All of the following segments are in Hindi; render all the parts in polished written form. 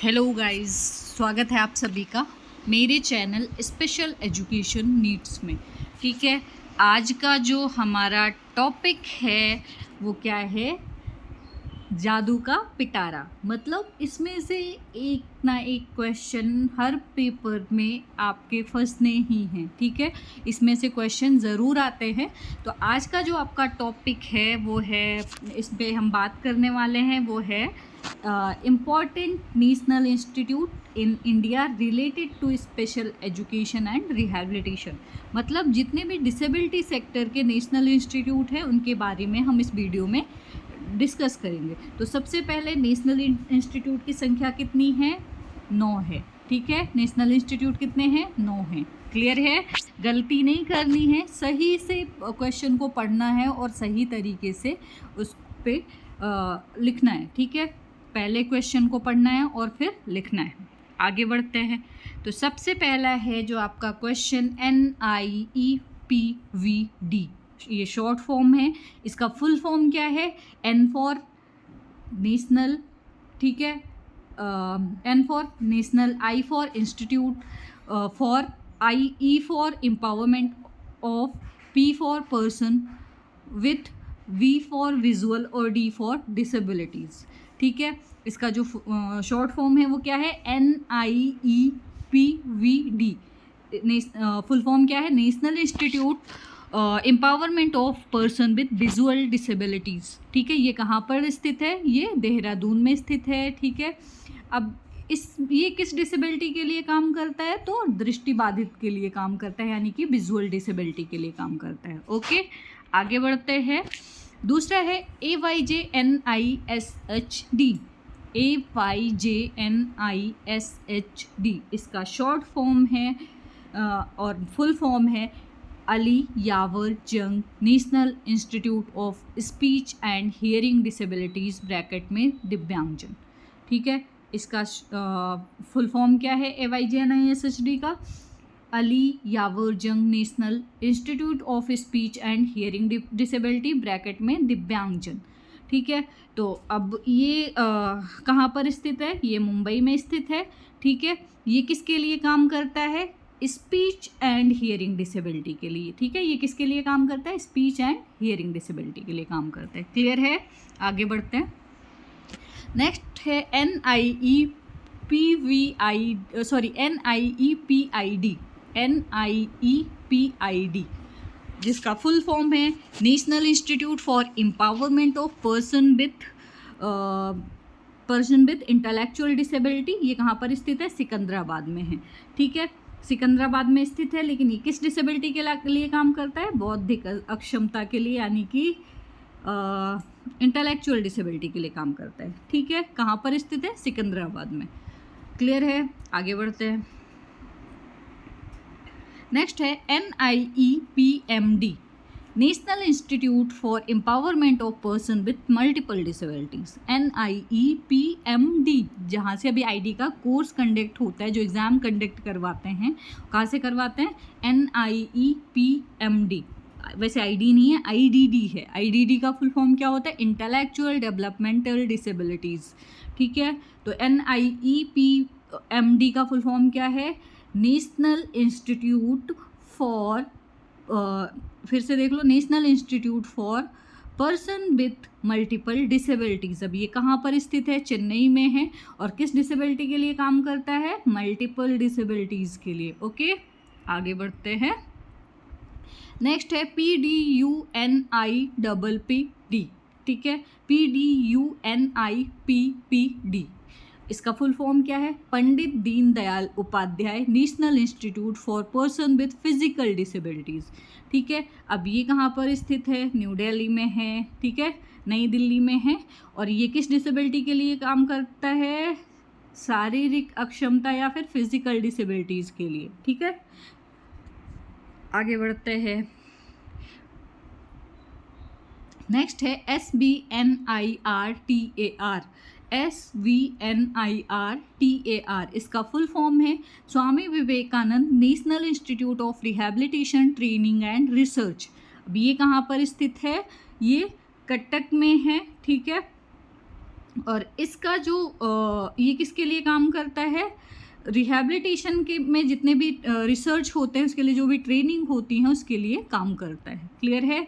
हेलो गाइस, स्वागत है आप सभी का मेरे चैनल स्पेशल एजुकेशन नीड्स में। ठीक है, आज का जो हमारा टॉपिक है वो क्या है? जादू का पिटारा। मतलब इसमें से एक ना एक क्वेश्चन हर पेपर में आपके फंसने ही हैं। ठीक है, इसमें से क्वेश्चन ज़रूर आते हैं। तो आज का जो आपका टॉपिक है वो है, इस पे हम बात करने वाले हैं, वो है important national institute in India related to special education and rehabilitation. मतलब जितने भी डिसेबिलिटी सेक्टर के नेशनल इंस्टीट्यूट हैं उनके बारे में हम इस वीडियो में डिस्कस करेंगे। तो सबसे पहले नेशनल इंस्टीट्यूट की संख्या कितनी है? 9 है। ठीक है, नेशनल इंस्टीट्यूट कितने हैं? 9 हैं। क्लियर है? गलती नहीं करनी है, सही से क्वेश्चन को पढ़ना है और सही तरीके से उस पर लिखना है। ठीक है, पहले क्वेश्चन को पढ़ना है और फिर लिखना है। आगे बढ़ते हैं। तो सबसे पहला है जो आपका क्वेश्चन NIEPVD, ये शॉर्ट फॉर्म है। इसका फुल फॉर्म क्या है? N फॉर नेशनल, ठीक है, N for national, I for institute, for E for empowerment of, P for person with, V for visual और D फॉर डिसेबिलिटीज़। ठीक है, इसका जो शॉर्ट फॉर्म है वो क्या है? NIEPVD। फुल फॉर्म क्या है? National institute empowerment of person with visual disabilities. ठीक है, ये कहाँ पर स्थित है? ये देहरादून में स्थित है। ठीक है, अब ये किस डिसेबिलिटी के लिए काम करता है? तो दृष्टिबाधित के लिए काम करता है, यानी कि विजुअल डिसेबिलिटी के लिए काम करता है। ओके, आगे बढ़ते हैं। दूसरा है AYJNISHD। AYJNISHD, इसका शॉर्ट फॉर्म है और फुल फॉर्म है अली यावर जंग national institute of speech and hearing disabilities bracket में दिव्यांगजन। ठीक है, इसका फुल फॉर्म क्या है AYJNISHD का? अली यावर जंग national institute of speech and hearing disability bracket में दिव्यांगजन। ठीक है, तो अब ये कहाँ पर स्थित है? ये मुंबई में स्थित है। ठीक है, ये किसके लिए काम करता है? स्पीच एंड हियरिंग डिसेबिलिटी के लिए। ठीक है, ये किसके लिए काम करता है? स्पीच एंड हियरिंग डिसेबिलिटी के लिए काम करता है। क्लियर है? आगे बढ़ते हैं। नेक्स्ट है NIEPID, जिसका फुल फॉर्म है national institute for empowerment of person with intellectual disability. ये कहाँ पर स्थित है? सिकंदराबाद में है। ठीक है, सिकंदराबाद में स्थित है, लेकिन ये किस डिसेबिलिटी के लिए काम करता है? बौद्धिक अक्षमता के लिए, यानी कि इंटेलेक्चुअल डिसेबिलिटी के लिए काम करता है। ठीक है, कहाँ पर स्थित है? सिकंदराबाद में। क्लियर है? आगे बढ़ते हैं। नेक्स्ट है NIEPMD, national institute for empowerment of person with multiple disabilities. NIEPMD, जहाँ से अभी ID का कोर्स कंडक्ट होता है, जो एग्ज़ाम कंडक्ट करवाते हैं, कहाँ से करवाते हैं? NIEPMD। वैसे ID नहीं है, IDD है। IDD का फुल फॉर्म क्या होता है? Intellectual developmental disabilities. ठीक है, तो NIEPMD का फुल फॉर्म क्या है? नेशनल इंस्टीट्यूट फॉर, फिर से देख लो, national institute for person with multiple disabilities. अब ये कहाँ पर स्थित है? चेन्नई में है। और किस डिसेबिलिटी के लिए काम करता है? मल्टीपल डिसेबिलिटीज़ के लिए। ओके, आगे बढ़ते हैं। नेक्स्ट है PDUNIPPD। ठीक है, PDUNIPPD, इसका फुल फॉर्म क्या है? Pandit Deendayal Upadhyay national institute for person with physical disabilities. ठीक है, अब ये कहाँ पर स्थित है? न्यू दिल्ली में है। ठीक है, नई दिल्ली में है। और ये किस डिसेबिलिटी के लिए काम करता है? शारीरिक अक्षमता या फिर फिजिकल डिसेबिलिटीज़ के लिए। ठीक है, आगे बढ़ते हैं। नेक्स्ट है SVNIRTAR, इसका फुल फॉर्म है Swami Vivekanand national institute of rehabilitation training and research. अब ये कहाँ पर स्थित है? ये कटक में है। ठीक है, और इसका जो ये किसके लिए काम करता है, रिहैबिलिटेशन के में जितने भी रिसर्च होते हैं उसके लिए जो भी ट्रेनिंग होती है उसके लिए काम करता है। क्लियर है?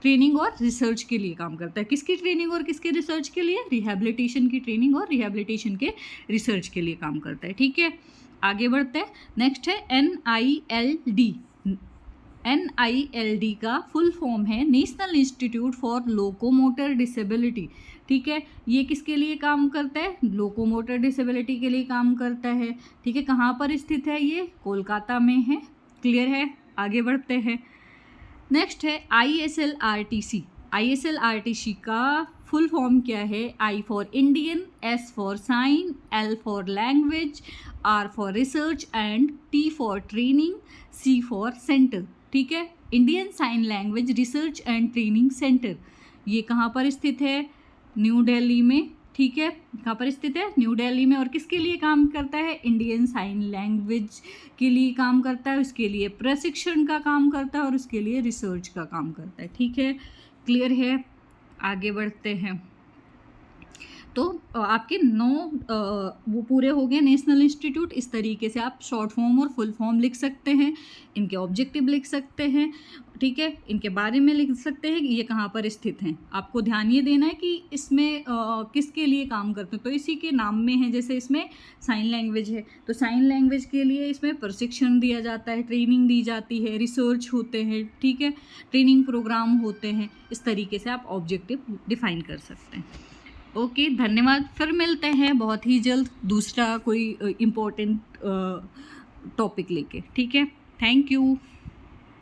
ट्रेनिंग और रिसर्च के लिए काम करता है। किसकी ट्रेनिंग और किसके रिसर्च के लिए? रिहैबिलिटेशन की ट्रेनिंग और रिहैबिलिटेशन के रिसर्च के लिए काम करता है। ठीक है, आगे बढ़ते हैं। नेक्स्ट है NILD। NILD का फुल फॉर्म है national institute for locomotor disability. ठीक है, ये किसके लिए काम करता है? लोकोमोटर डिसेबिलिटी के लिए काम करता है। ठीक है, कहाँ पर स्थित है? ये कोलकाता में है। क्लियर है? आगे बढ़ते हैं। नेक्स्ट है ISLRTC। ISLRTC का फुल फॉर्म क्या है? I for Indian, S for sign, L for language, R for research and T for training, C for centre. ठीक है, Indian sign language research and training centre. ये कहाँ पर स्थित है? न्यू दिल्ली में। ठीक है, कहाँ पर स्थित है? न्यू दिल्ली में। और किसके लिए काम करता है? इंडियन साइन लैंग्वेज के लिए काम करता है, उसके लिए प्रशिक्षण का काम करता है और उसके लिए रिसर्च का काम करता है। ठीक है, क्लियर है? आगे बढ़ते हैं। तो आपके 9 वो पूरे हो गए नेशनल इंस्टीट्यूट। इस तरीके से आप शॉर्ट फॉर्म और फुल फॉर्म लिख सकते हैं, इनके ऑब्जेक्टिव लिख सकते हैं। ठीक है, इनके बारे में लिख सकते हैं कि ये कहाँ पर स्थित हैं। आपको ध्यान ये देना है कि इसमें किसके लिए काम करते हैं, तो इसी के नाम में है। जैसे इसमें साइन लैंग्वेज है तो साइन लैंग्वेज के लिए इसमें प्रशिक्षण दिया जाता है, ट्रेनिंग दी जाती है, रिसर्च होते हैं। ठीक है, ट्रेनिंग प्रोग्राम होते हैं। इस तरीके से आप ऑब्जेक्टिव डिफाइन कर सकते हैं। ओके, धन्यवाद। फिर मिलते हैं बहुत ही जल्द दूसरा कोई इम्पोर्टेंट टॉपिक लेके। ठीक है, थैंक यू।